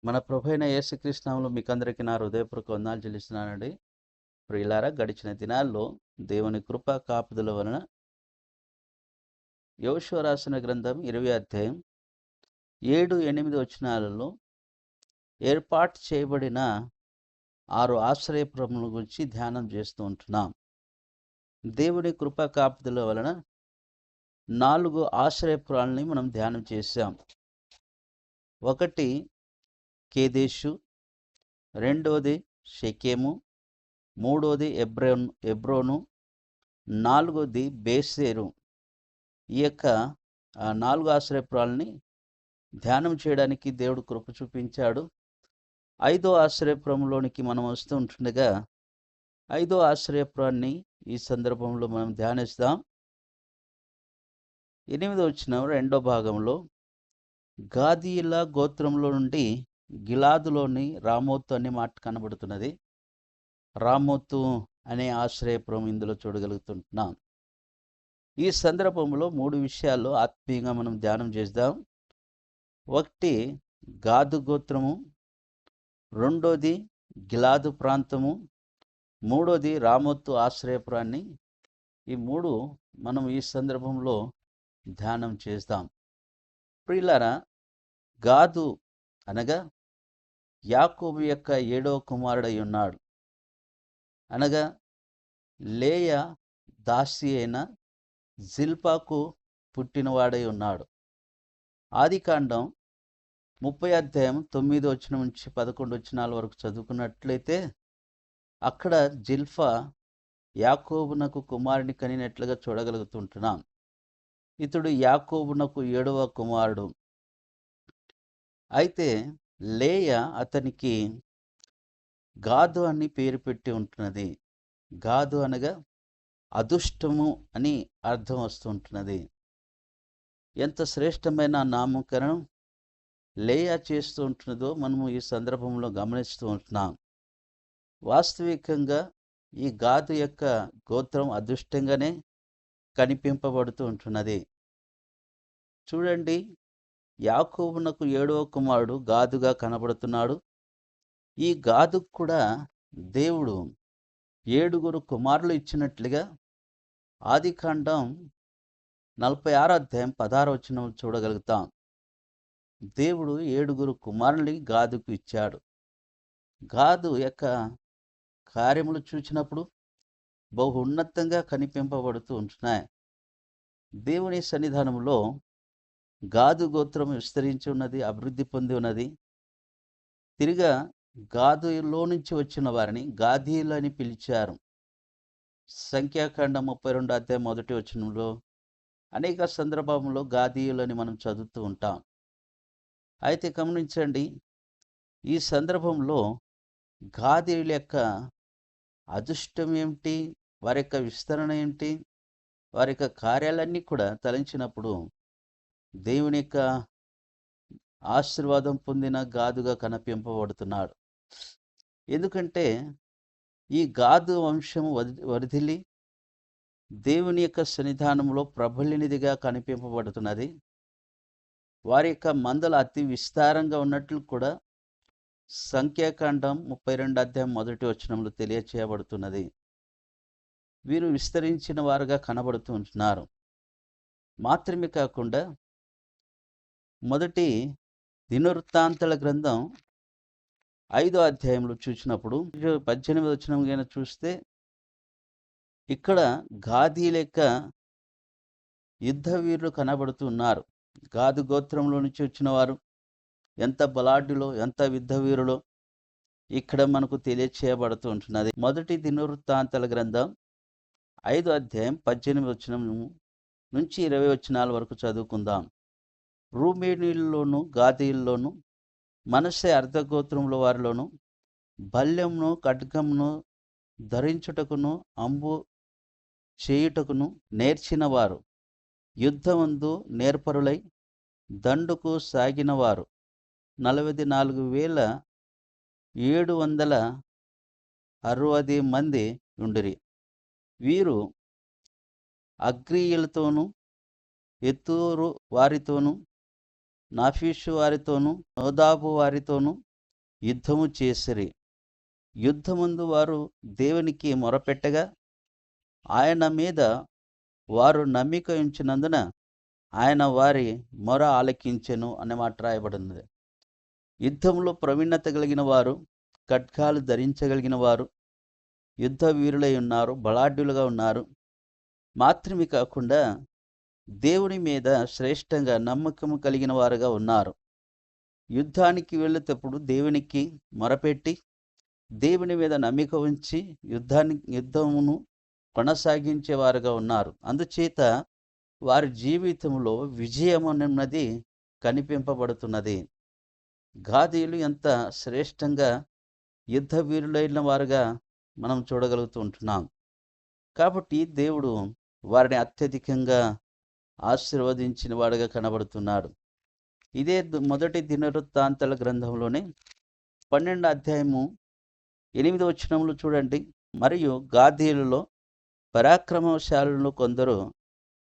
మన ప్రభువైన యేసుక్రీస్తు నామములో మీకందరికీ నా హృదయపూర్వక వందనాలు చెల్లిస్తున్నానండి. ప్రియులారా, గడిచిన దినాల్లో దేవుని కృప కాపుదల వలన యోషువ రాసిన గ్రంథం 20 అధ్యాయం 7-8 వచనాలలో ఏర్పాటు చేయబడిన 6 ఆశ్రయపురముల గురించి ధ్యానం చేస్తూ ఉంటున్నాం. దేవుని కృప కాపుదల వలన 4 ఆశ్రయపురాలని మనం ధ్యానం చేశాం. ఒకటి కేదేషు, రెండవది షెకెము, మూడవది ఎబ్రోను, నాలుగవది బేసేరు. ఈ యొక్క 4 ఆశ్రయపురాలని ధ్యానం చేయడానికి దేవుడు కృప చూపించాడు. 5వ ఆశ్రయపురంలోనికి మనం వస్తూ ఉంటుండగా 5వ ఆశ్రయపురాన్ని ఈ సందర్భంలో మనం ధ్యానిస్తాం. 8వ వచనం 2వ భాగంలో గాదీయుల గోత్రంలో నుండి గిలాదులోని రామోతు అనే మాట కనబడుతున్నది. రామోతు అనే ఆశ్రయపురం ఇందులో చూడగలుగుతుంటున్నాం. ఈ సందర్భంలో 3 విషయాల్లో ఆత్మీయంగా మనం ధ్యానం చేద్దాం. ఒకటి గాదు గోత్రము, రెండోది గిలాదు ప్రాంతము, మూడోది రామోతు ఆశ్రయపురాన్ని. ఈ 3 మనం ఈ సందర్భంలో ధ్యానం చేద్దాం. ప్రియులారా, గాదు అనగా యాకోబు యొక్క 7వ కుమారుడై ఉన్నాడు. అనగా లేయ దాసి అయిన జిల్పాకు పుట్టినవాడై ఉన్నాడు. ఆదికాండం 30 అధ్యాయం 9 వచనం నుంచి 11 వచనాల వరకు చదువుకున్నట్లయితే అక్కడ జిల్ఫా యాకోబునకు కుమారుని కనినట్లుగా చూడగలుగుతుంటున్నాం. ఇతడు యాకోబునకు 7వ కుమారుడు. అయితే లేయ అతనికి గాదు అని పేరు పెట్టి ఉంటున్నది. గాదు అనగా అదుష్టము అని అర్థం వస్తుంటున్నది. ఎంత శ్రేష్టమైన నామకరణం లేయ చేస్తూ ఉంటున్నదో మనము ఈ సందర్భంలో గమనిస్తూ ఉంటున్నాం. వాస్తవికంగా ఈ గాదు యొక్క గోత్రం అదృష్టంగానే కనిపింపబడుతూ ఉంటున్నది. చూడండి, యాకోబునకు 7వ కుమారుడు గాదుగా కనబడుతున్నాడు. ఈ గాదుకు కూడా దేవుడు 7 కుమారులు ఇచ్చినట్లుగా ఆదికాండం 46 అధ్యాయం 16 వచనం చూడగలుగుతాం. దేవుడు 7 కుమారుల్ని గాదుకు ఇచ్చాడు. గాదు యొక్క కార్యములు చూచినప్పుడు బహు ఉన్నతంగా కనిపింపబడుతూ ఉంటున్నాయి. దేవుని సన్నిధానంలో గాదు గోత్రం విస్తరించి ఉన్నది, అభివృద్ధి పొంది ఉన్నది. తిరిగా గాదులో నుంచి వచ్చిన వారిని గాదీయులు అని పిలిచారు. సంఖ్యాకాండం 32 అధ్యాయం 1 వచనంలో అనేక సందర్భంలో గాదీయులని మనం చదువుతూ ఉంటాం. అయితే గమనించండి, ఈ సందర్భంలో గాదీయుల యొక్క అదృష్టం ఏమిటి, వారి యొక్క విస్తరణ ఏమిటి, వారి యొక్క కార్యాలన్నీ కూడా తలంచినప్పుడు దేవుని యొక్క ఆశీర్వాదం పొందిన గాదుగా కనిపింపబడుతున్నాడు. ఎందుకంటే ఈ గాదు వంశము వరిదిల్లి దేవుని యొక్క సన్నిధానంలో ప్రబలినిదిగా కనిపింపబడుతున్నది. వారి యొక్క మందలు అతి విస్తారంగా ఉన్నట్లు కూడా సంఖ్యాకాండం 32 అధ్యాయం 1 వచనంలో తెలియచేయబడుతున్నది. వీరు విస్తరించిన వారుగా కనబడుతూ ఉంటున్నారు. మాత్రమే కాకుండా మొదటి దినవృత్తాంతాల గ్రంథం 5వ అధ్యాయంలో చూసినప్పుడు 18వ వచనం కనుక చూస్తే ఇక్కడ గాదీయుల యొక్క యుద్ధ వీరులు కనబడుతున్నారు. గాదు గోత్రంలో నుంచి వచ్చిన వారు ఎంత బలాఢ్యులో, ఎంత యుద్ధ వీరులో ఇక్కడ మనకు తెలియచేయబడుతూ ఉంటున్నది. మొదటి దినవృత్తాంతాల గ్రంథం 5వ అధ్యాయం 18వ వచనం నుంచి 20 వచనాల వరకు చదువుకుందాం. రూబేనీయుల్లోను గాదీయుల్లోను మనష్షే అర్ధగోత్రముల వారిలోను బల్యమును ఖడ్గమును ధరించుటకును అంబు చేయుటకును నేర్చిన వారు, యుద్ధమందు నేర్పరులై దండుకు సాగినవారు 44,760 మంది ఉండిరి. వీరు అగ్రీయులతోనూ ఎత్తూరు వారితోనూ నాఫీషు వారితోనూ నోదాబు వారితోనూ యుద్ధము చేసిరి. యుద్ధమందు వారు దేవునికి మొరపెట్టగా ఆయన మీద వారు నమ్మిక ఉంచినందున ఆయన వారి మొర ఆలకించెను అనే మాట రాయబడినది. యుద్ధంలో ప్రవీణత కలిగిన వారు, ఖడ్గాలు ధరించగలిగిన వారు యుద్ధ వీరులై ఉన్నారు, బలాఢ్యులుగా ఉన్నారు. మాత్రమే కాకుండా దేవుని మీద శ్రేష్టంగా నమ్మకము కలిగిన వారుగా ఉన్నారు. యుద్ధానికి వెళ్ళేటప్పుడు దేవునికి మొరపెట్టి దేవుని మీద నమ్మిక ఉంచి యుద్ధమును కొనసాగించేవారుగా ఉన్నారు. అందుచేత వారి జీవితంలో విజయం అన్నది కనిపింపబడుతున్నది. గాదీయులు ఎంత శ్రేష్టంగా యుద్ధ వీరులైన వారుగా మనం చూడగలుగుతూ ఉంటున్నాం. కాబట్టి దేవుడు వారిని అత్యధికంగా ఆశీర్వదించిన వాడుగా కనబడుతున్నాడు. ఇదే మొదటి దినవృత్తాంతాల గ్రంథంలోనే 12వ అధ్యాయము 8వ వచనంలో చూడండి. మరియు గాదీయులలో పరాక్రమశాలులు కొందరు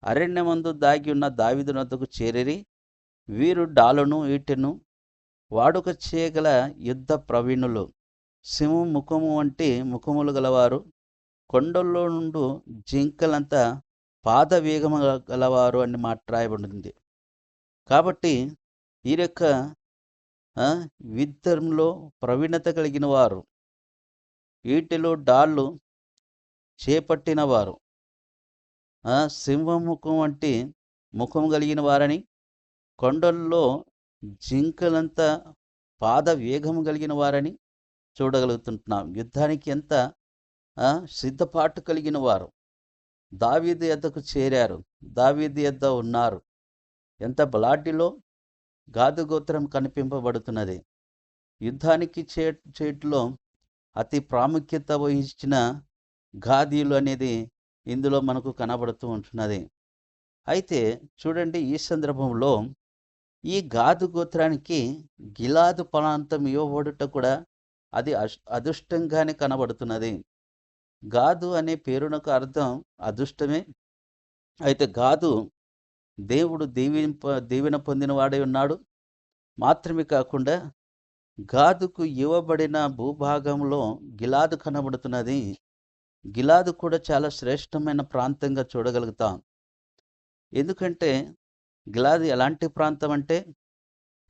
అరణ్యమందు దాగి ఉన్న దావీదు వద్దకు చేరిరి. వీరు డాలును ఈటెను వాడుక చేయగల యుద్ధ ప్రవీణులు, సింహం ముఖము వంటి ముఖములు గలవారు, కొండల్లో నుండి జింకలంత పాద వేగము గలవారు అని మాట్లాడబడింది. కాబట్టి ఈ యొక్క యుద్ధంలో ప్రవీణత కలిగిన వారు, ఈటెలు డాళ్ళు చేపట్టిన వారు, సింహం ముఖం వంటి ముఖం కలిగిన వారని, కొండల్లో జింకలంతా పాద వేగము కలిగిన వారని చూడగలుగుతుంటున్నాం. యుద్ధానికి ఎంత సిద్ధపాటు కలిగిన వారు దావీదు యొద్దకు చేరారు, దావీదు యొద్ద ఉన్నారు. ఎంత బలాఢ్యులో గాదు గోత్రం కనిపింపబడుతున్నది. యుద్ధానికి చేటులో అతి ప్రాముఖ్యత వహించిన గాదీయులు అనేది ఇందులో మనకు కనబడుతూ ఉంటున్నది. అయితే చూడండి, ఈ సందర్భంలో ఈ గాదు గోత్రానికి గిలాదు ప్రాంతం ఇవ్వబడుట కూడా అది అదృష్టంగానే కనబడుతున్నది. గాదు అనే పేరునకు అర్థం అదృష్టమే. అయితే గాదు దేవుడు దీవెన పొందినవాడై ఉన్నాడు. మాత్రమే కాకుండా గాదుకు ఇవ్వబడిన భూభాగంలో గిలాదు కనబడుతున్నది. గిలాదు కూడా చాలా శ్రేష్టమైన ప్రాంతంగా చూడగలుగుతాం. ఎందుకంటే గిలాదు ఎలాంటి ప్రాంతం అంటే,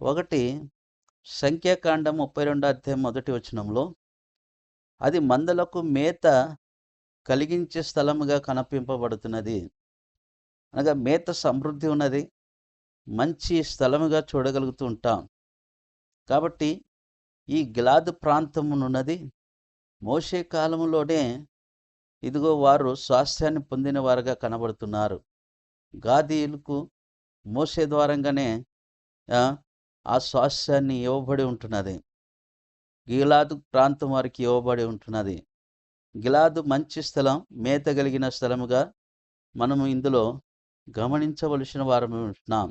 ఒకటి సంఖ్యాకాండం 32వ అధ్యాయం 1వ వచనంలో అది మందలకు మేత కలిగించే స్థలముగా కనిపింపబడుతున్నది. అనగా మేత సమృద్ధి ఉన్నది, మంచి స్థలముగా చూడగలుగుతూ ఉంటాం. కాబట్టి ఈ గిలాదు ప్రాంతమునున్నది మోషే కాలంలోనే ఇదిగో వారు స్వాస్థ్యాన్ని పొందిన వారుగా కనబడుతున్నారు. గాదీయులకు మోషే ద్వారంగానే ఆ స్వాస్థ్యాన్ని ఇవ్వబడి ఉంటున్నది. గిలాదు ప్రాంతం వారికి ఇవ్వబడి ఉంటున్నది. గిలాదు మంచి స్థలం, మేత కలిగిన స్థలముగా మనము ఇందులో గమనించవలసిన వారము ఉంటున్నాం.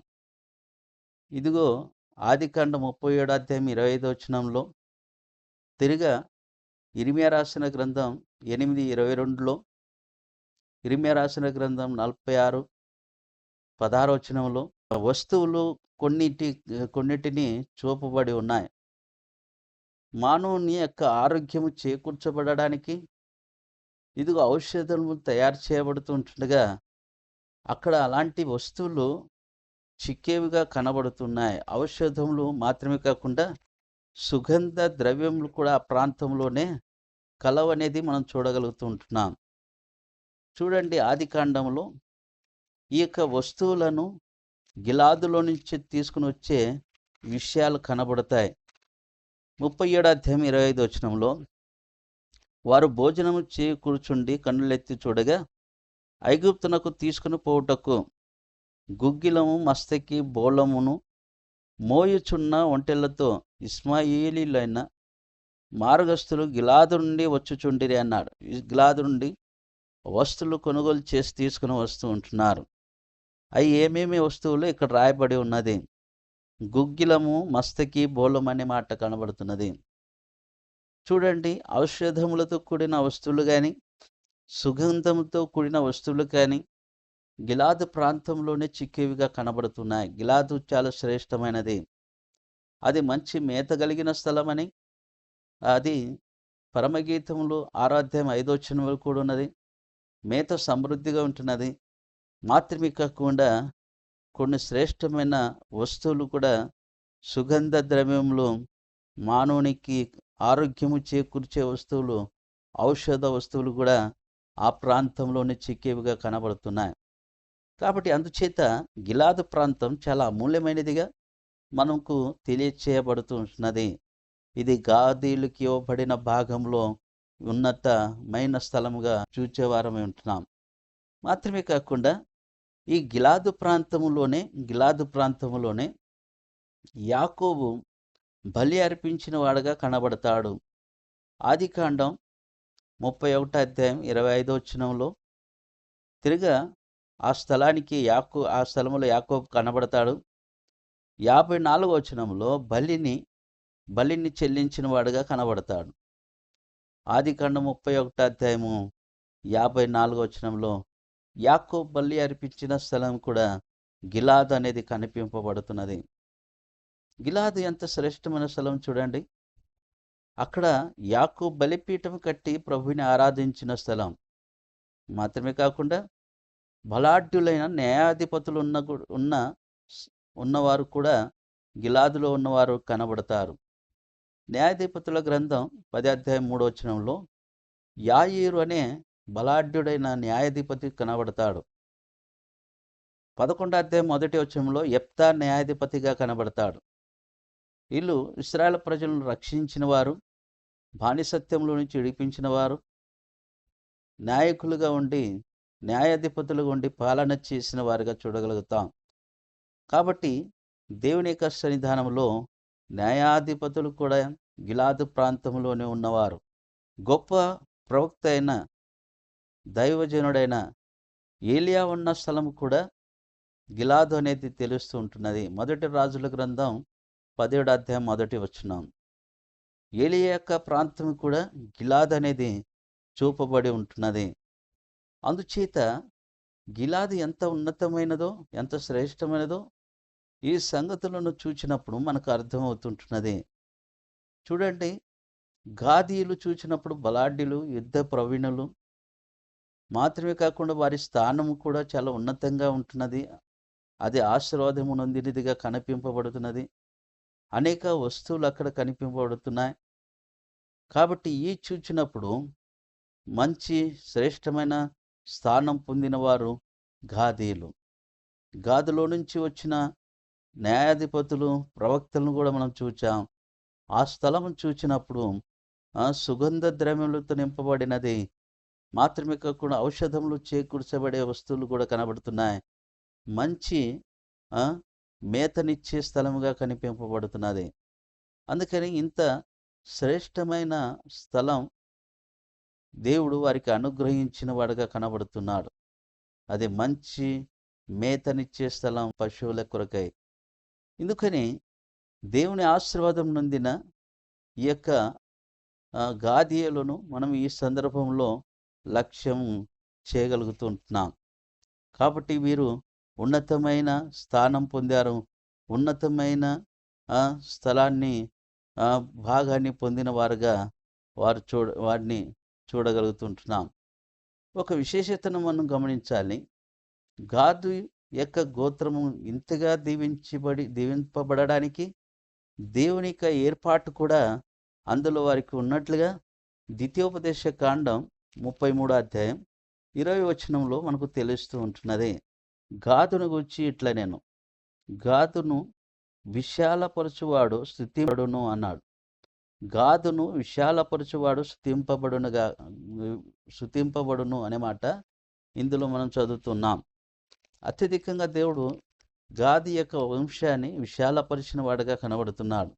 ఇదిగో ఆదికాండం 37వ అధ్యాయం 25వ వచనంలో, తిరిగా ఇర్మియా రాసిన గ్రంథం 8:22లో, ఇర్మియా రాసిన గ్రంథం 46:16 వచనంలో వస్తువులు కొన్నిటిని చూపబడి ఉన్నాయి. మానవుని యొక్క ఆరోగ్యము చేకూర్చబడడానికి ఇదిగో ఔషధములు తయారు చేయబడుతుండగా అక్కడ అలాంటి వస్తువులు చిక్కేవిగా కనబడుతున్నాయి. ఔషధములు మాత్రమే కాకుండా సుగంధ ద్రవ్యములు కూడా ఆ ప్రాంతంలోనే కలవనేది మనం చూడగలుగుతూ ఉంటున్నాం. చూడండి, ఆదికాండంలో ఈ యొక్క వస్తువులను గిలాదులో నుంచి తీసుకుని వచ్చే విషయాలు కనబడతాయి. 37వ అధ్యాయం 25వ వచనంలో, వారు భోజనము చేయి కూర్చుండి కన్నులెత్తి చూడగా ఐగుప్తునకు తీసుకుని పోవుటకు గుగ్గిలము, మస్తకి, బోళమును మోయుచున్న ఒంటెలతో ఇస్మాయేలీలైన మార్గస్థులు గిలాదు నుండి వచ్చుచుండిరి అన్నాడు. గిలాదు నుండి వస్తువులు కొనుగోలు చేసి తీసుకుని వస్తూ ఉంటున్నారు. అవి ఏమేమి వస్తువులు ఇక్కడ రాయబడి ఉన్నది. గుగ్గిలము, మస్తకి, బోళం అనే మాట కనబడుతున్నది. చూడండి, ఔషధములతో కూడిన వస్తువులు కానీ, సుగంధంతో కూడిన వస్తువులు కానీ గిలాదు ప్రాంతంలోనే చిక్కేవిగా కనబడుతున్నాయి. గిలాదు చాలా శ్రేష్టమైనది. అది మంచి మేత కలిగిన స్థలమని, అది పరమగీతములు 6వ అధ్యాయం 5వ వచనం కూడా ఉన్నది. మేత సమృద్ధిగా ఉంటున్నది. మాత్రమే కాకుండా కొన్ని శ్రేష్టమైన వస్తువులు కూడా, సుగంధ ద్రవ్యములు, మానవునికి ఆరోగ్యము చేకూర్చే వస్తువులు, ఔషధ వస్తువులు కూడా ఆ ప్రాంతంలోనే చిక్కేవిగా కనబడుతున్నాయి. కాబట్టి అందుచేత గిలాదు ప్రాంతం చాలా అమూల్యమైనదిగా మనకు తెలియచేయబడుతూ ఉంటున్నది. ఇది గాదీయులకు ఇవ్వబడిన భాగంలో ఉన్నతమైన స్థలముగా చూచేవారమై ఉంటున్నాం. మాత్రమే కాకుండా ఈ గిలాదు ప్రాంతములోనే యాకోబు బలి అర్పించిన వాడుగా కనబడతాడు. ఆదికాండం 31వ అధ్యాయం 25వ వచనంలో తిరిగా ఆ స్థలంలో యాకోబు కనబడతాడు. 54వ వచనంలో బలిని చెల్లించిన వాడుగా కనబడతాడు. ఆదికాండం 31వ అధ్యాయము 54వ వచనంలో యాకోబు బలి అర్పించిన స్థలం కూడా గిలాదు అనేది కనిపింపబడుతున్నది. గిలాదు ఎంత శ్రేష్టమైన స్థలం చూడండి. అక్కడ యాకోబు బలిపీఠం కట్టి ప్రభువుని ఆరాధించిన స్థలం. మాత్రమే కాకుండా బలాఢ్యులైన న్యాయాధిపతులు ఉన్నవారు కూడా గిలాదులో ఉన్నవారు కనబడతారు. న్యాయాధిపతుల గ్రంథం 10వ అధ్యాయం 3వ వచనంలో యాయీరు అనే బలాఢ్యుడైన న్యాయాధిపతి కనబడతాడు. 11వ అధ్యాయం 1వ వచనంలో యెఫ్తా న్యాయాధిపతిగా కనబడతాడు. వీళ్ళు ఇశ్రాయేలు ప్రజలను రక్షించిన వారు, బానిసత్యంలో నుంచి విడిపించిన వారు, నాయకులుగా ఉండి న్యాయాధిపతులుగా ఉండి పాలన చేసిన వారుగా చూడగలుగుతాం. కాబట్టి దేవుని యొక్క సన్నిధానంలో న్యాయాధిపతులు కూడా గిలాదు ప్రాంతంలోనే ఉన్నవారు. గొప్ప ప్రవక్త అయిన దైవజనుడైన ఏలియా ఉన్న స్థలం కూడా గిలాదు అనేది తెలుస్తూ ఉంటున్నది. 1 రాజుల గ్రంథం 17వ అధ్యాయం 1వ వచనం. ఏలియా యొక్క ప్రాంతం కూడా గిలాదు అనేది చూపబడి ఉంటున్నది. అందుచేత గిలాదు ఎంత ఉన్నతమైనదో, ఎంత శ్రేష్టమైనదో ఈ సంగతులను చూచినప్పుడు మనకు అర్థమవుతుంటున్నది. చూడండి, గాదీయులు చూచినప్పుడు బలాఢ్యులు, యుద్ధ ప్రవీణులు, మాత్రమే కాకుండా వారి స్థానము కూడా చాలా ఉన్నతంగా ఉంటున్నది. అది ఆశీర్వాదము నొందినదిగా కనిపింపబడుతున్నది. అనేక వస్తువులు అక్కడ కనిపింపబడుతున్నాయి. కాబట్టి ఈ చూచినప్పుడు మంచి శ్రేష్టమైన స్థానం పొందిన వారు గాదీయులు. గాదులో నుంచి వచ్చిన న్యాయాధిపతులు, ప్రవక్తలను కూడా మనం చూచాం. ఆ స్థలం చూచినప్పుడు సుగంధ ద్రవ్యములతో నింపబడినది. మాత్రమే కాకుండా ఔషధములు చేకూర్చబడే వస్తువులు కూడా కనబడుతున్నాయి. మంచి మేతనిచ్చే స్థలముగా కనిపింపబడుతున్నది. అందుకని ఇంత శ్రేష్టమైన స్థలం దేవుడు వారికి అనుగ్రహించిన వాడుగా కనబడుతున్నాడు. అది మంచి మేతనిచ్చే స్థలం పశువుల కొరకై. ఎందుకని దేవుని ఆశీర్వాదం నొందిన ఈ యొక్క గాదీయులను మనం ఈ సందర్భంలో లక్ష్యం చేయగలుగుతుంటున్నాం. కాబట్టి వీరు ఉన్నతమైన స్థానం పొందారు. ఉన్నతమైన స్థలాన్ని, భాగాన్ని పొందిన వారుగా వారిని చూడగలుగుతుంటున్నాం. ఒక విశేషతను మనం గమనించాలి. గాదు యొక్క గోత్రము ఇంతగా దీవింపబడడానికి దేవుని యొక్క ఏర్పాటు కూడా అందులో వారికి ఉన్నట్లుగా ద్వితీయోపదేశ కాండం 33వ అధ్యాయం 20వ వచనంలో మనకు తెలుస్తూ ఉంటున్నది. గాదును గురించి ఇట్లా, నేను గాదును విశాలపరచువాడు స్తుతింపబడును అన్నాడు. గాదును విశాలపరచువాడు స్తుతింపబడును అనే మాట ఇందులో మనం చదువుతున్నాం. అత్యధికంగా దేవుడు గాది యొక్క వంశాన్ని విశాలపరిచిన వాడుగా కనబడుతున్నాడు.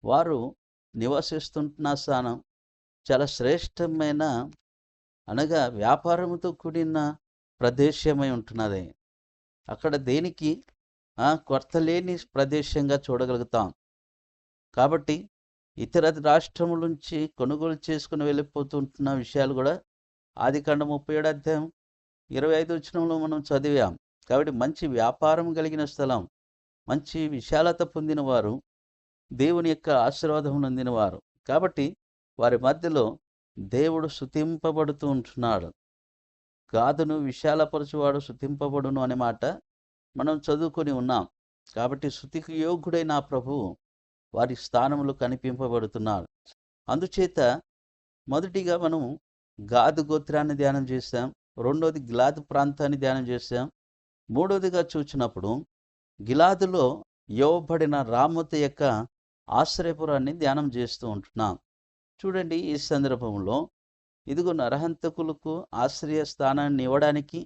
వారు నివసిస్తుంటున్న స్థానం చాలా శ్రేష్టమైన, అనగా వ్యాపారంతో కూడిన ప్రదేశమై ఉంటున్నది. అక్కడ దేనికి కొరత లేని ప్రదేశంగా చూడగలుగుతాం. కాబట్టి ఇతర రాష్ట్రముల నుంచి కొనుగోలు చేసుకుని వెళ్ళిపోతుంటున్న విషయాలు కూడా ఆదికాండం 37వ అధ్యాయం 25వ వచనంలో మనం చదివాం. కాబట్టి మంచి వ్యాపారం కలిగిన స్థలం, మంచి విశాలత పొందిన వారు, దేవుని యొక్క ఆశీర్వాదం నొందిన వారు, కాబట్టి వారి మధ్యలో దేవుడు స్తుతింపబడుతూ ఉంటున్నాడు. గాదును విశాలపరచువాడు స్తుతింపబడును అనే మాట మనం చదువుకొని ఉన్నాం. కాబట్టి స్తుతికి యోగ్యుడైన ఆ ప్రభువు వారి స్థానంలో కనిపింపబడుతున్నాడు. అందుచేత మొదటిగా మనం గాదు గోత్రాన్ని ధ్యానం చేశాం. రెండోది గిలాదు ప్రాంతాన్ని ధ్యానం చేశాం. మూడోదిగా చూచినప్పుడు గిలాదులో ఇవ్వబడిన రామోతు యొక్క ఆశ్రయపురాన్ని ధ్యానం చేస్తూ ఉంటున్నాం. చూడండి, ఈ సందర్భంలో ఇదిగో నరహంతకులకు ఆశ్రయ స్థానాన్ని ఇవ్వడానికి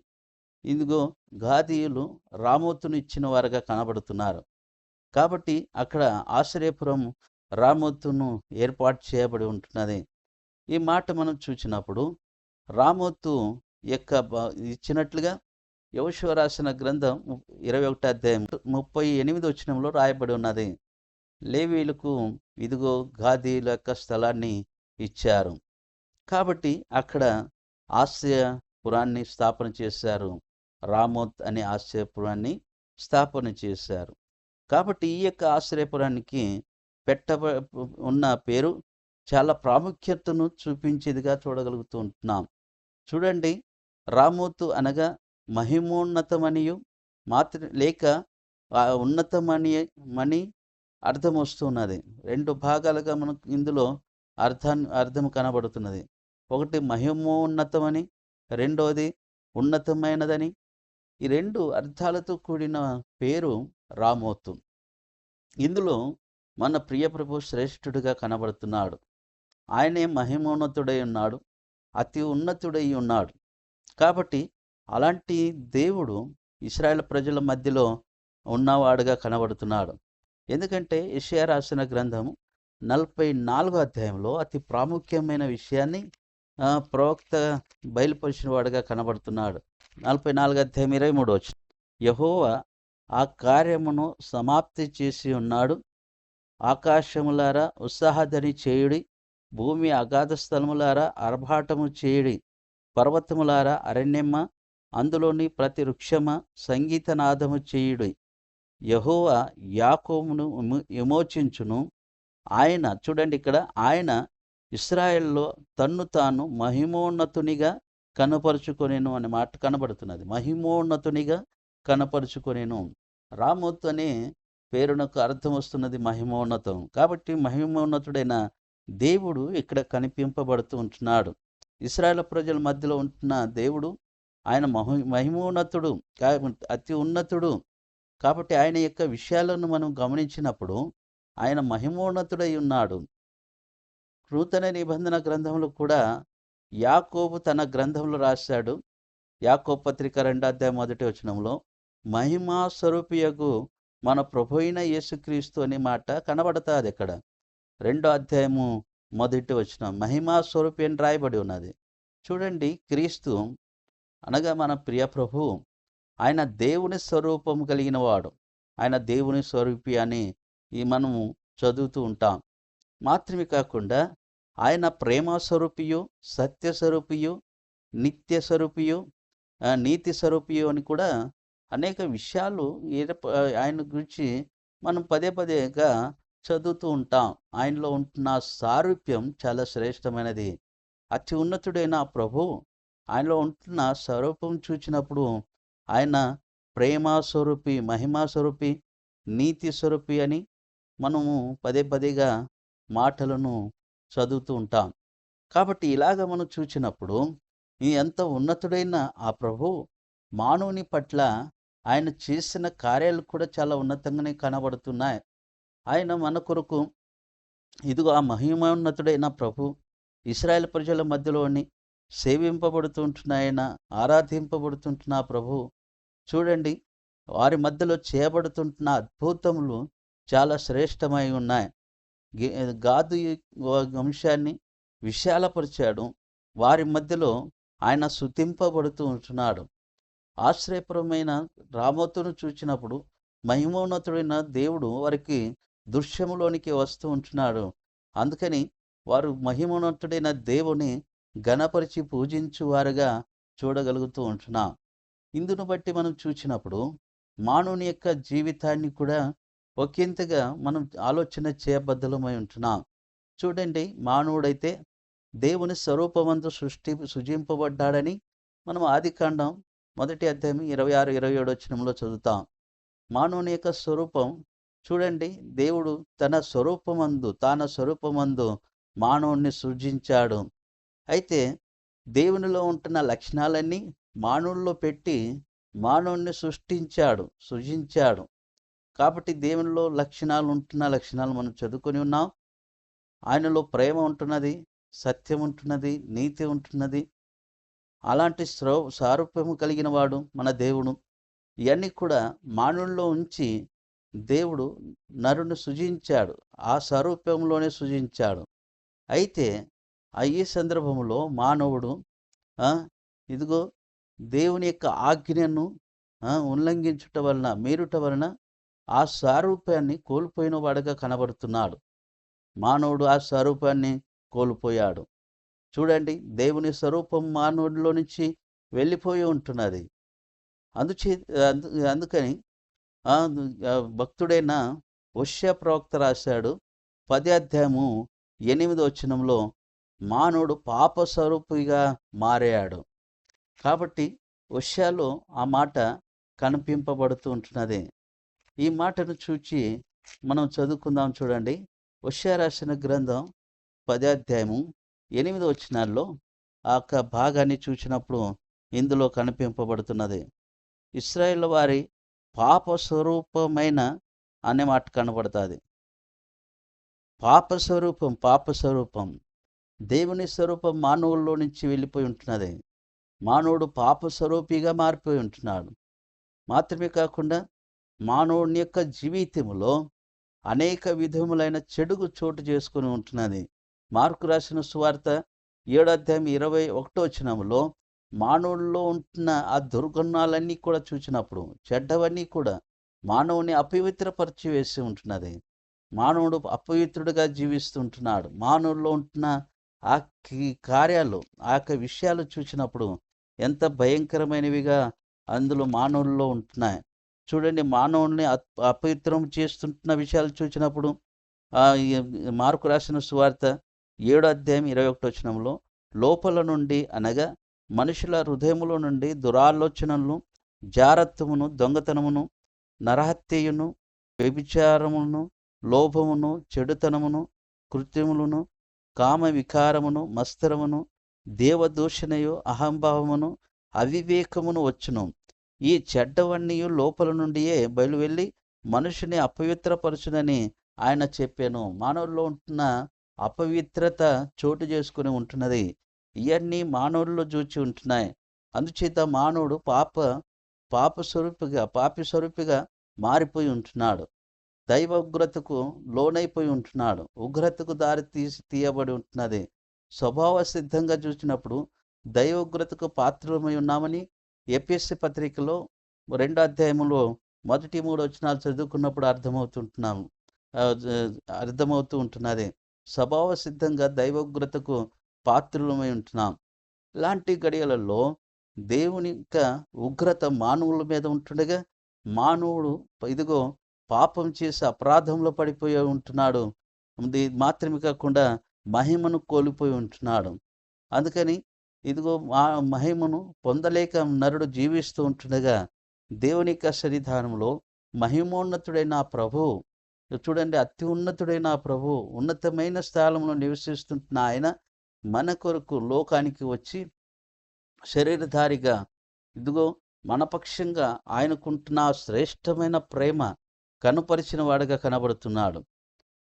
ఇదిగో గాదీయులు రామోతును ఇచ్చిన వారుగా కనబడుతున్నారు. కాబట్టి అక్కడ ఆశ్రయపురం రామోతును ఏర్పాటు చేయబడి ఉంటున్నది. ఈ మాట మనం చూచినప్పుడు రామోతు యొక్క ఇచ్చినట్లుగా యెహోషువ రాసిన గ్రంథం 21వ అధ్యాయం 38వ వచనంలో రాయబడి ఉన్నది. లేవీయులకు ఇదిగో గాదీయుల యొక్క స్థలాన్ని ఇచ్చారు. కాబట్టి అక్కడ ఆశ్రయపురాన్ని స్థాపన చేశారు. రామోత్ అనే ఆశ్రయపురాన్ని స్థాపన చేశారు. కాబట్టి ఈ యొక్క ఆశ్రయపురానికి ఉన్న పేరు చాలా ప్రాముఖ్యతను చూపించేదిగా చూడగలుగుతూ ఉంటున్నాం. చూడండి, రామోతు అనగా మహిమోన్నతమనియు లేక ఉన్నతమని అర్థం వస్తున్నది. రెండు భాగాలుగా మనకు ఇందులో అర్థం కనబడుతున్నది. ఒకటి మహిమోన్నతమని, రెండోది ఉన్నతమైనదని. ఈ రెండు అర్థాలతో కూడిన పేరు రామోతు. ఇందులో మన ప్రియ ప్రభు శ్రేష్ఠుడిగా కనబడుతున్నాడు. ఆయనే మహిమోన్నతుడై ఉన్నాడు, అతి ఉన్నతుడై ఉన్నాడు. కాబట్టి అలాంటి దేవుడు ఇశ్రాయేలు ప్రజల మధ్యలో ఉన్నవాడుగా కనబడుతున్నాడు. ఎందుకంటే యెషయా రాసిన గ్రంథము 44వ అధ్యాయంలో అతి ప్రాముఖ్యమైన విషయాన్ని ప్రవక్త బయలుపరిచిన వాడుగా కనబడుతున్నాడు. 44వ అధ్యాయం 23వ వచనం, యెహోవా ఆ కార్యమును సమాప్తి చేసి ఉన్నాడు. ఆకాశములారా ఉత్సాహధ్వని చేయుడి, భూమి అగాధ స్థలములారా ఆర్భాటము చేయుడి, పర్వతములారా అరణ్యమ్మ, అందులోని ప్రతి వృక్షమ సంగీతనాదము చేయుడి. యెహోవా యాకోబును విమోచించును. ఆయన, చూడండి ఇక్కడ, ఆయన ఇశ్రాయేలులో తన్ను తాను మహిమోన్నతునిగా కనపరుచుకొనెను అనే మాట కనబడుతున్నది. మహిమోన్నతునిగా కనపరుచుకొనెను. రామోతు అనే పేరునకు అర్థం వస్తున్నది మహిమోన్నతం. కాబట్టి మహిమోన్నతుడైన దేవుడు ఇక్కడ కనిపింపబడుతూ ఉంటున్నాడు. ఇశ్రాయేలు ప్రజల మధ్యలో ఉంటున్న దేవుడు ఆయన మహిమోన్నతుడు, అతి ఉన్నతుడు. కాబట్టి ఆయన యొక్క విషయాలను మనం గమనించినప్పుడు ఆయన మహిమోన్నతుడై ఉన్నాడు. నూతన నిబంధన గ్రంథంలో కూడా యాకోబు తన గ్రంథంలో రాశాడు. యాకోబు పత్రిక 2వ అధ్యాయం 1వ వచనంలో మహిమా స్వరూపియగు మన ప్రభు అయిన యేసుక్రీస్తు అనే మాట కనబడతాది. ఇక్కడ 2వ అధ్యాయము 1వ వచనం మహిమా స్వరూపి అని రాయబడి ఉన్నది. చూడండి, క్రీస్తు అనగా మన ప్రియ ప్రభు ఆయన దేవుని స్వరూపం కలిగిన వాడు. ఆయన దేవుని స్వరూపి అని మనము చదువుతూ ఉంటాం. మాత్రమే కాకుండా ఆయన ప్రేమ స్వరూపియు, సత్య స్వరూపియు, నిత్య స్వరూపియు, నీతి స్వరూపియు అని కూడా అనేక విషయాలు ఆయన గురించి మనం పదే పదేగా చదువుతూ ఉంటాం. ఆయనలో ఉంటున్న సారూప్యం చాలా శ్రేష్టమైనది. అతి ఉన్నతుడైన ప్రభు ఆయనలో ఉంటున్న స్వరూపం చూచినప్పుడు ఆయన ప్రేమ స్వరూపి, మహిమా స్వరూపి, నీతి స్వరూపి అని మనము పదే పదేగా మాటలను చదువుతూ ఉంటాం. కాబట్టి ఇలాగ మనం చూచినప్పుడు ఎంత ఉన్నతుడైన ఆ ప్రభు మానవుని పట్ల ఆయన చేసిన కార్యాలు కూడా చాలా ఉన్నతంగానే కనబడుతున్నాయి. ఆయన మన కొరకు ఇదిగో ఆ మహిమోన్నతుడైన ప్రభు ఇశ్రాయేలు ప్రజల మధ్యలోని సేవింపబడుతుంటున్న ఆయన, ఆరాధింపబడుతుంటున్న ప్రభు చూడండి, వారి మధ్యలో చేయబడుతుంటున్న అద్భుతములు చాలా శ్రేష్టమై ఉన్నాయి. గాదు వంశాన్ని విశాలపరిచాడు. వారి మధ్యలో ఆయన స్తుతింపబడుతూ ఉంటున్నాడు. ఆశ్రయపురమైన రామోతును చూచినప్పుడు మహిమోన్నతుడైన దేవుడు వారికి దృశ్యములోనికి వస్తూ ఉంటున్నాడు. అందుకని వారు మహిమోన్నతుడైన దేవుని ఘనపరిచి పూజించువారుగా చూడగలుగుతూ ఉంటున్నాం. ఇందును బట్టి మనం చూచినప్పుడు మానవుని యొక్క జీవితాన్ని కూడా ఒకంతగా మనం ఆలోచన చేయబద్ధమై ఉంటున్నాం. చూడండి, మానవుడైతే దేవుని స్వరూపమందు సృజింపబడ్డాడని మనం ఆదికాండం 1 అధ్యాయం 26, 27 వచనంలో చదువుతాం. మానవుని యొక్క స్వరూపం చూడండి, దేవుడు తన స్వరూపమందు మానవుణ్ణి సృజించాడు. అయితే దేవునిలో ఉంటున్న లక్షణాలన్నీ మానవుల్లో పెట్టి మానవుణ్ణి సృజించాడు. కాబట్టి దేవునిలో లక్షణాలు మనం చదువుకొని ఉన్నాం. ఆయనలో ప్రేమ ఉంటున్నది, సత్యం ఉంటున్నది, నీతి ఉంటున్నది. అలాంటి సారూప్యము కలిగిన వాడు మన దేవుడు. ఇవన్నీ కూడా మానవుల్లో ఉంచి దేవుడు నరుని సృజించాడు, ఆ సారూప్యంలోనే సృజించాడు. అయితే ఈ సందర్భంలో మానవుడు ఇదిగో దేవుని యొక్క ఆజ్ఞను మీరుట వలన ఆ సారూప్యాన్ని కోల్పోయిన వాడుగా కనబడుతున్నాడు. మానవుడు ఆ స్వరూపాన్ని కోల్పోయాడు. చూడండి, దేవుని స్వరూపం మానవుడిలో నుంచి వెళ్ళిపోయి ఉంటున్నది. అందుకని భక్తుడైన హోషేయ ప్రవక్త రాశాడు 10 అధ్యాయము 8 వచనంలో, మానవుడు పాప స్వరూపిగా మారాడు. కాబట్టి హోషేయలో ఆ మాట కనిపింపబడుతూ ఉంటున్నది. ఈ మాటను చూచి మనం చదువుకుందాం. చూడండి, హోషేయ రాసిన గ్రంథం 10 అధ్యాయము 8 వచనాల్లో ఆ భాగాన్ని చూసినప్పుడు ఇందులో కనిపింపబడుతున్నది. ఇశ్రాయేలు వారి పాప స్వరూపమైన అనే మాట కనబడుతుంది. పాప స్వరూపం దేవుని స్వరూపం మానవుల్లో నుంచి వెళ్ళిపోయి ఉంటున్నది. మానవుడు పాప స్వరూపిగా మారిపోయి ఉంటున్నాడు. మాత్రమే కాకుండా మానవుని యొక్క జీవితంలో అనేక విధములైన చెడుగు చోటు చేసుకుని ఉంటున్నది. మార్కు రాసిన సువార్త 7 అధ్యాయం 21 వచనంలో మానవుల్లో ఉంటున్న ఆ దుర్గుణాలన్నీ కూడా చూసినప్పుడు చెడ్డవన్నీ కూడా మానవుని అపవిత్రపరిచి వేసి ఉంటున్నది. మానవుడు అపవిత్రుడిగా జీవిస్తుంటున్నాడు. మానవుల్లో ఉంటున్న ఆ కార్యాలు, ఆ విషయాలు చూసినప్పుడు ఎంత భయంకరమైనవిగా అందులో మానవుల్లో ఉంటున్నాయి. చూడండి, మానవుల్ని అపవిత్రం చేస్తుంటున్న విషయాలు చూసినప్పుడు మార్కు రాసిన సువార్త 7 అధ్యాయం 21 వచనంలో, లోపల నుండి అనగా మనుషుల హృదయములో నుండి దురాలోచనలను, జారత్వమును, దొంగతనమును, నరహత్యయును, వ్యభిచారమును, లోభమును, చెడుతనమును, కృత్యములను, కామ వికారమును, మత్సరమును, దేవదూషణయు, అహంభావమును, అవివేకమును వచ్చును. ఈ చెడ్డవన్నీ లోపల నుండియే బయలువెళ్ళి మనుషుని అపవిత్రపరచునని ఆయన చెప్పాను. మానవుల్లో ఉంటున్న అపవిత్రత చోటు చేసుకుని ఉంటున్నది. ఇవన్నీ మానవుల్లో చూచి ఉంటున్నాయి. అందుచేత మానవుడు పాపి స్వరూపిగా మారిపోయి ఉంటున్నాడు. దైవ ఉగ్రతకు లోనైపోయి ఉంటున్నాడు. ఉగ్రతకు దారి తీయబడి ఉంటున్నది. స్వభావ సిద్ధంగా చూసినప్పుడు దైవ ఉగ్రతకు పాత్రమై ఉన్నామని ఎఫెసీ పత్రికలో 2 అధ్యాయంలో 1-3 వచనాలు చదువుకున్నప్పుడు అర్థమవుతూ ఉంటున్నది. స్వభావ సిద్ధంగా దైవోగ్రతకు పాత్రులమై ఉంటున్నాం. ఇలాంటి గడియలలో దేవుని యొక్క ఉగ్రత మానవుల మీద ఉంటుండగా మానవుడు ఇదిగో పాపం చేసి అపరాధంలో పడిపోయి ఉంటున్నాడు. మాత్రమే కాకుండా మహిమను కోల్పోయి ఉంటున్నాడు. అందుకని ఇదిగో మహిమను పొందలేక నరుడు జీవిస్తూ ఉంటుండగా దేవుని యొక్క సన్నిధానంలో మహిమోన్నతుడైన ప్రభువు, చూడండి, అతి ఉన్నతుడైన ప్రభు, ఉన్నతమైన స్థలంలో నివసిస్తుంటున్న ఆయన మన కొరకు లోకానికి వచ్చి శరీరధారిగా ఇదిగో మన పక్షంగా ఆయనకుంటున్న శ్రేష్టమైన ప్రేమ కనుపరిచిన వాడుగా కనబడుతున్నాడు.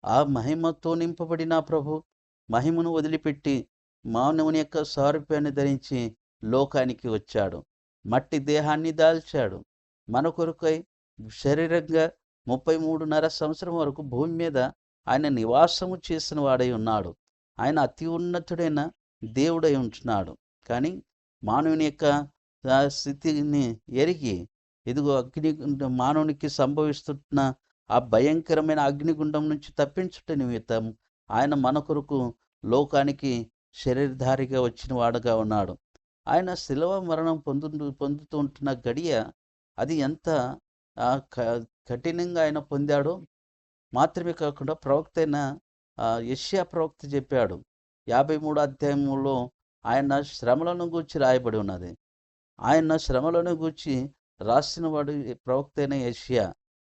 ఆ మహిమతో నింపబడిన ప్రభు మహిమను వదిలిపెట్టి మానవుని యొక్క సారూప్యాన్ని ధరించి లోకానికి వచ్చాడు. మట్టి దేహాన్ని దాల్చాడు. మన కొరకై శరీరంగా 33.5 సంవత్సరం వరకు భూమి మీద ఆయన నివాసము చేసిన వాడై ఉన్నాడు. ఆయన అతి ఉన్నతుడైన దేవుడై ఉంటున్నాడు. కానీ మానవుని యొక్క స్థితిని ఎరిగి ఇదిగో మానవునికి సంభవిస్తున్న ఆ భయంకరమైన అగ్నిగుండం నుంచి తప్పించుట నిమిత్తం ఆయన మన కొరకు లోకానికి శరీరధారిగా వచ్చిన వాడుగా ఉన్నాడు. ఆయన శిలువ మరణం పొందుతూ ఉంటున్న గడియ అది ఎంత కఠినంగా ఆయన పొందాడో మాత్రమే కాకుండా ప్రవక్త అయిన యెషయా ప్రవక్త చెప్పాడు. 53 అధ్యాయంలో ఆయన శ్రమలను గూర్చి రాయబడి ఉన్నది. ఆయన శ్రమలను గూర్చి రాసినవాడు ప్రవక్త అయిన యెషయా.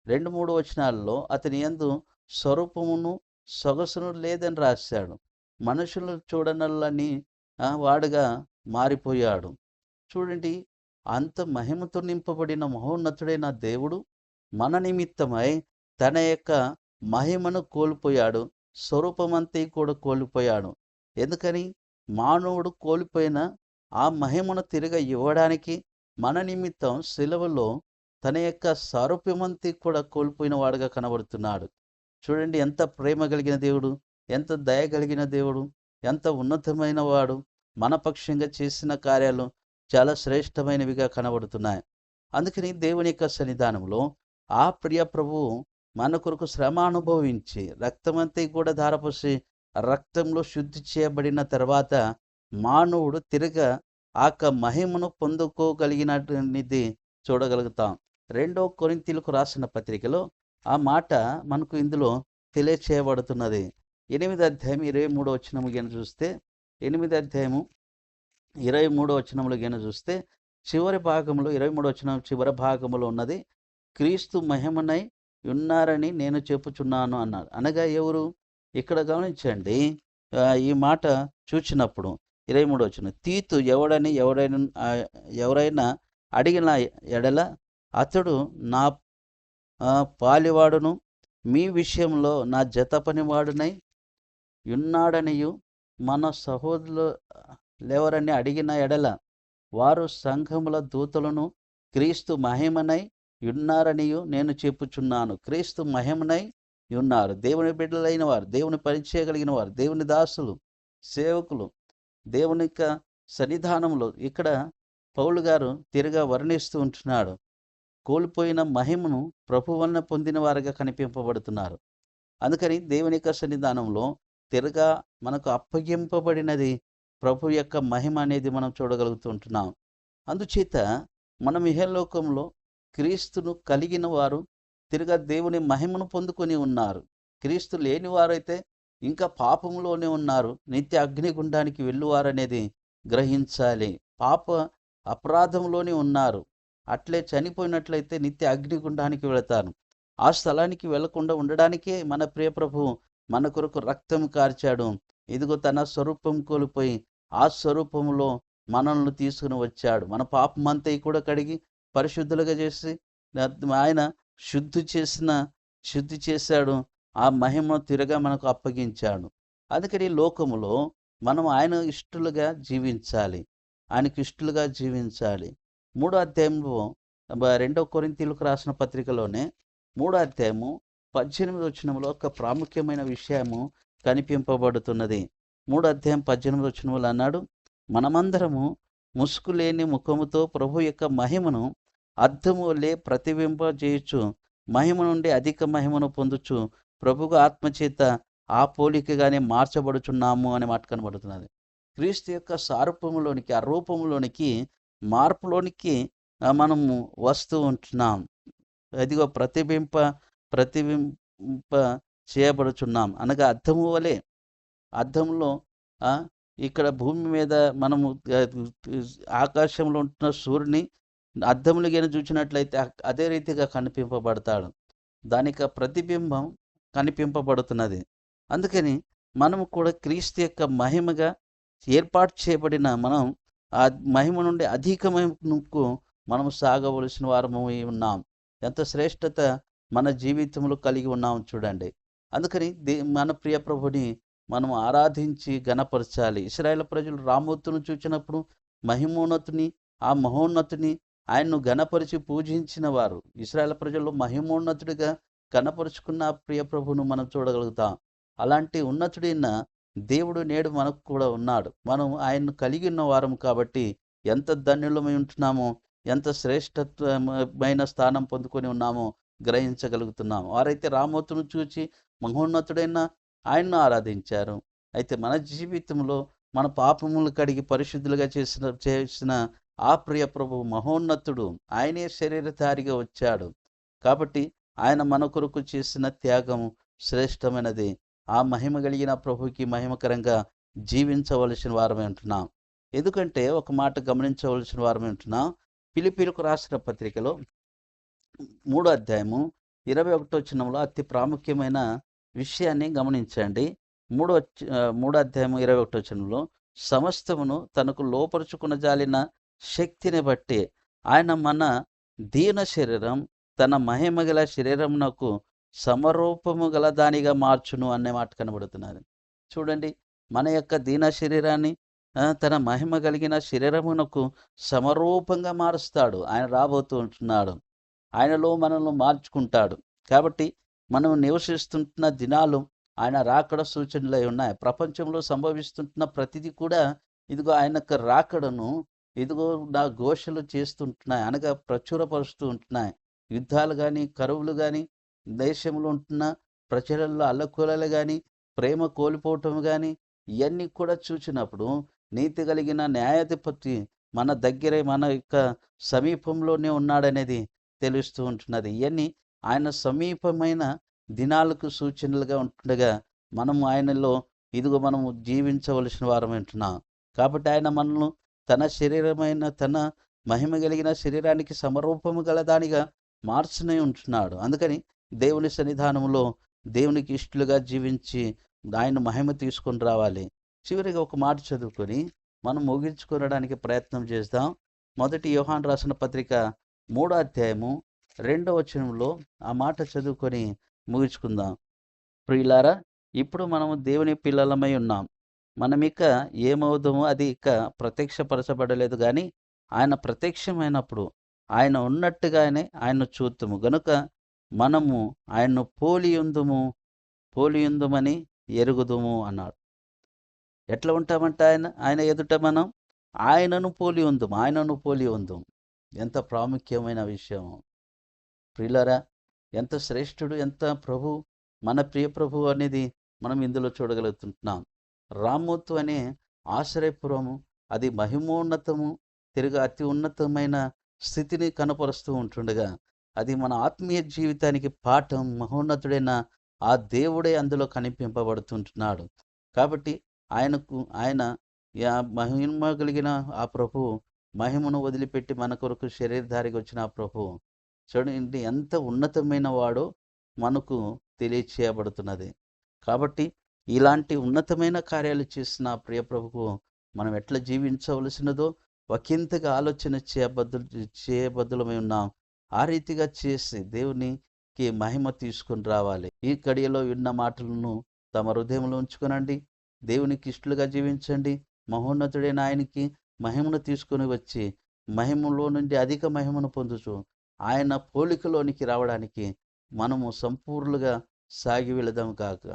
2, 3 వచనాల్లో అతని యందు స్వరూపమును సొగసును లేదని రాశాడు. మనుషులు చూడనల్లని వాడుగా మారిపోయాడు. చూడండి, అంత మహిమతో నింపబడిన మహోన్నతుడైన దేవుడు మన నిమిత్తమై తన యొక్క మహిమను కోల్పోయాడు. స్వరూపమంతా కూడా కోల్పోయాడు. ఎందుకని? మానవుడు కోల్పోయిన ఆ మహిమను తిరిగి ఇవ్వడానికి మన నిమిత్తం సిలువలో తన యొక్క సారూప్యమంతా కూడా కోల్పోయిన వాడుగా కనబడుతున్నాడు. చూడండి, ఎంత ప్రేమ కలిగిన దేవుడు, ఎంత దయ కలిగిన దేవుడు, ఎంత ఉన్నతమైన వాడు. మన పక్షంగా చేసిన కార్యాలు చాలా శ్రేష్టమైనవిగా కనబడుతున్నాయి. అందుకని దేవుని యొక్క సన్నిధానంలో ఆ ప్రియ ప్రభువు మన కొరకు శ్రమ అనుభవించి రక్తమంతా కూడా ధారపోసి రక్తంలో శుద్ధి చేయబడిన తర్వాత మానవుడు తిరగా ఆ మహిమను పొందుకోగలిగినది చూడగలుగుతాం. 2 కొరింథీయులకు రాసిన పత్రికలో ఆ మాట మనకు ఇందులో తెలియచేయబడుతున్నది. 8 అధ్యాయం 23 వచనము గిన చూస్తే 8 అధ్యాయము 23 వచనములు గిన చూస్తే చివరి భాగంలో 23 వచనం చివరి భాగంలో ఉన్నది, క్రీస్తు మహిమనై ఉన్నారని నేను చెప్పుచున్నాను అన్నారు. అనగా ఎవరు? ఇక్కడ గమనించండి, ఈ మాట చూచినప్పుడు 23 వచనం, తీతు ఎవరైనా అడిగిన ఎడల అతడు నా పాలివాడును మీ విషయంలో నా జత పనివాడునై ఉన్నాడనియు, మన సహోదరులెవరని అడిగిన ఎడల వారు సంఘముల దూతలను క్రీస్తు మహిమనై ఉన్నారనియు నేను చెప్పుచున్నాను. క్రీస్తు మహిమనై ఉన్నారు. దేవుని బిడ్డలైన వారు, దేవుని పరిచయగలిగిన వారు, దేవుని దాసులు, సేవకులు, దేవుని యొక్క సన్నిధానంలో ఇక్కడ పౌలు గారు తిరిగా వర్ణిస్తూ ఉంటున్నాడు. కోల్పోయిన మహిమను ప్రభు వలన పొందిన వారుగా కనిపింపబడుతున్నారు. అందుకని దేవుని యొక్క సన్నిధానంలో తిరగా మనకు అప్పగింపబడినది ప్రభు యొక్క మహిమ అనేది మనం చూడగలుగుతుంటున్నాం. అందుచేత మనం ఇహలోకంలో క్రీస్తును కలిగిన వారు తిరగా దేవుని మహిమను పొందుకొని ఉన్నారు. క్రీస్తు లేని వారైతే ఇంకా పాపంలోనే ఉన్నారు, నిత్య అగ్నిగుండానికి వెళ్ళువారనేది గ్రహించాలి. పాప అపరాధంలోనే ఉన్నారు. అట్లే చనిపోయినట్లయితే నిత్య అగ్నిగుండానికి వెళతారు. ఆ స్థలానికి వెళ్లకుండా ఉండడానికే మన ప్రియ ప్రభు మన కొరకు రక్తం కార్చాడు. ఇదిగో తన స్వరూపం కోల్పోయి ఆ స్వరూపంలో మనల్ని తీసుకుని వచ్చాడు. మన పాపమంతా కూడా కడిగి పరిశుద్ధులుగా చేసి ఆయన శుద్ధి చేశాడు. ఆ మహిమ తిరగా మనకు అప్పగించాడు. అందుకని లోకములో మనం ఆయన ఇష్టలుగా జీవించాలి, ఆయనకి ఇష్టలుగా జీవించాలి. 3వ అధ్యాయంలో 2 కొరింథీయులకు రాసిన పత్రికలోనే 3వ అధ్యాయము 18 వచనంలో ఒక ప్రాముఖ్యమైన విషయము కనిపింపబడుతున్నది. 3వ అధ్యాయం 18 వచనంలో అన్నాడు, మనమందరము ముసుగులేని ముఖముతో ప్రభు యొక్క మహిమను అద్దము వలె ప్రతిబింబజేయచ్చు మహిమ నుండి అధిక మహిమను పొందుచు ప్రభువు ఆత్మచేత ఆ పోలికగానే మార్చబడుచున్నాము అనే మాట కనబడుతున్నది. క్రీస్తు యొక్క సారూప్యములోనికి, ఆ రూపంలోనికి, మార్పులోనికి మనము వస్తూ ఉంటున్నాం. అదిగో ప్రతిబింబ చేయబడుచున్నాం. అనగా అద్దము వలె, అద్దంలో ఇక్కడ భూమి మీద మనము ఆకాశంలో ఉంటున్న సూర్యుని అద్దములు గిన చూచినట్లయితే అదే రీతిగా కనిపింపబడతాడు. దానికి ప్రతిబింబం కనిపింపబడుతున్నది. అందుకని మనము కూడా క్రీస్తు యొక్క మహిమగా ఏర్పాటు చేయబడిన మనం ఆ మహిమ నుండి అధిక మహిమకు మనము సాగవలసిన వారము ఉన్నాం. ఎంత శ్రేష్టత మన జీవితంలో కలిగి ఉన్నాం చూడండి. అందుకని మన ప్రియ ప్రభుని మనం ఆరాధించి గణపరచాలి. ఇశ్రాయేలు ప్రజలు రామోతును చూచినప్పుడు మహిమోన్నతుని, ఆ మహోన్నతుని ఆయన్ను గణపరిచి పూజించిన వారు. ఇశ్రాయేలు ప్రజల్లో మహిమోన్నతుడిగా కనపరుచుకున్న ప్రియ ప్రభును మనం చూడగలుగుతాం. అలాంటి ఉన్నతుడైన దేవుడు నేడు మనకు కూడా ఉన్నాడు. మనం ఆయన్ను కలిగి ఉన్న వారం కాబట్టి ఎంత ధన్యులమై ఉంటున్నామో, ఎంత శ్రేష్టమైన స్థానం పొందుకొని ఉన్నామో గ్రహించగలుగుతున్నాము. వారైతే రామోతును చూచి మహోన్నతుడైన ఆయన్ను ఆరాధించారు. అయితే మన జీవితంలో మన పాపములు కడిగి పరిశుద్ధులుగా చేసిన ఆ ప్రియ ప్రభు మహోన్నతుడు, ఆయనే శరీరధారిగా వచ్చాడు. కాబట్టి ఆయన మన కొరకు చేసిన త్యాగం శ్రేష్టమైనది. ఆ మహిమ కలిగిన ప్రభుకి మహిమకరంగా జీవించవలసిన వారమే ఉంటున్నాం. ఎందుకంటే ఒక మాట గమనించవలసిన వారమే ఉంటున్నాం. ఫిలిప్పీయులకు రాసిన పత్రికలో 3వ అధ్యాయము 21వ వచనంలో అతి ప్రాముఖ్యమైన విషయాన్ని గమనించండి. 3వ అధ్యాయము 21వ వచనంలో సమస్తమును తనకు లోపరుచుకున్న జాలిన శక్తిని బట్టి ఆయన మన దీన శరీరం తన మహిమ గల శరీరమునకు సమరూపము గల దానిగా మార్చును అనే మాట కనబడుతున్నది. చూడండి, మన యొక్క దీన శరీరాన్ని తన మహిమ కలిగిన శరీరమునకు సమరూపంగా మారుస్తాడు. ఆయన రాబోతూ ఉంటున్నాడు. ఆయనలో మనల్ని మార్చుకుంటాడు. కాబట్టి మనం నివసిస్తుంటున్న దినాలు ఆయన రాకడ సూచనలై ఉన్నాయి. ప్రపంచంలో సంభవిస్తుంటున్న ప్రతిదీ కూడా ఇదిగో ఆయనకు రాకడను ఇదిగో నా ఘోషలు చేస్తుంటున్నాయి, అనగా ప్రచురపరుస్తూ ఉంటున్నాయి. యుద్ధాలు కానీ, కరువులు కానీ, దేశంలో ఉంటున్న ప్రజలలో అల్లకూలలు కానీ, ప్రేమ కోల్పోవటం కానీ, ఇవన్నీ కూడా చూసినప్పుడు నీతి కలిగిన న్యాయాధిపతి మన దగ్గరే, మన యొక్క సమీపంలోనే ఉన్నాడనేది తెలుస్తూ ఉంటున్నది. ఇవన్నీ ఆయన సమీపమైన దినాలకు సూచనలుగా ఉంటుండగా మనము ఆయనలో ఇదిగో మనము జీవించవలసిన వారం ఉంటున్నాం. కాబట్టి ఆయన మనల్ని తన శరీరమైన తన మహిమ కలిగిన శరీరానికి సమరూపము గలదానిగా మార్చునే ఉంటున్నాడు. అందుకని దేవుని సన్నిధానంలో దేవునికి ఇష్టలుగా జీవించి ఆయన మహిమ తీసుకొని రావాలి. చివరిగా ఒక మాట చదువుకొని మనం ముగించుకోవడానికి ప్రయత్నం చేద్దాం. మొదటి యోహాను రాసిన పత్రిక 3వ అధ్యాయము 2వ వచనంలో ఆ మాట చదువుకొని ముగించుకుందాం. ప్రియులారా, ఇప్పుడు మనము దేవుని పిల్లలమై ఉన్నాం. మనమిక ఏమవుదామో అది ఇక ప్రత్యక్షపరచబడలేదు, కానీ ఆయన ప్రత్యక్షమైనప్పుడు ఆయన ఉన్నట్టుగానే ఆయన్ను చూద్దుము గనుక మనము ఆయన్ను పోలియుందుమని ఎరుగుదుము అన్నాడు. ఎట్లా ఉంటామంటే ఆయన ఎదుట మనం ఆయనను పోలి ఉందుము. ఎంత ప్రాముఖ్యమైన విషయం ప్రియులారా! ఎంత శ్రేష్ఠుడు, ఎంత ప్రభు, మన ప్రియ ప్రభు అనేది మనం ఇందులో చూడగలుగుతుంటున్నాం. రామోతు అనే ఆశ్రయపురము అది మహిమోన్నతము, తిరిగి అతి ఉన్నతమైన స్థితిని కనపరుస్తూ ఉంటుండగా అది మన ఆత్మీయ జీవితానికి పాఠం. మహోన్నతుడైన ఆ దేవుడే అందులో కనిపింపబడుతుంటున్నాడు. కాబట్టి ఆయన మహిమ కలిగిన ఆ ప్రభు మహిమను వదిలిపెట్టి మన కొరకు శరీరధారికి వచ్చిన ఆ ప్రభు చూడండి ఎంత ఉన్నతమైన వాడో మనకు తెలియచేయబడుతున్నది. కాబట్టి ఇలాంటి ఉన్నతమైన కార్యాలు చేసిన ప్రియ ప్రభుకు మనం ఎట్లా జీవించవలసినదో ఒకంతగా ఆలోచన చేయబద్దులమై ఉన్నాం. ఆ రీతిగా చేసి దేవునికి మహిమ తీసుకొని రావాలి. ఈ కడియలో విన్న మాటలను తమ హృదయంలో ఉంచుకొనండి. దేవునికి ఇష్టలుగా జీవించండి. మహోన్నతుడైన ఆయనకి మహిమను తీసుకొని వచ్చి మహిమలో నుండి అధిక మహిమను పొందుచు ఆయన పోలికలోనికి రావడానికి మనము సంపూర్ణంగా సాగి వెళదాం కాక.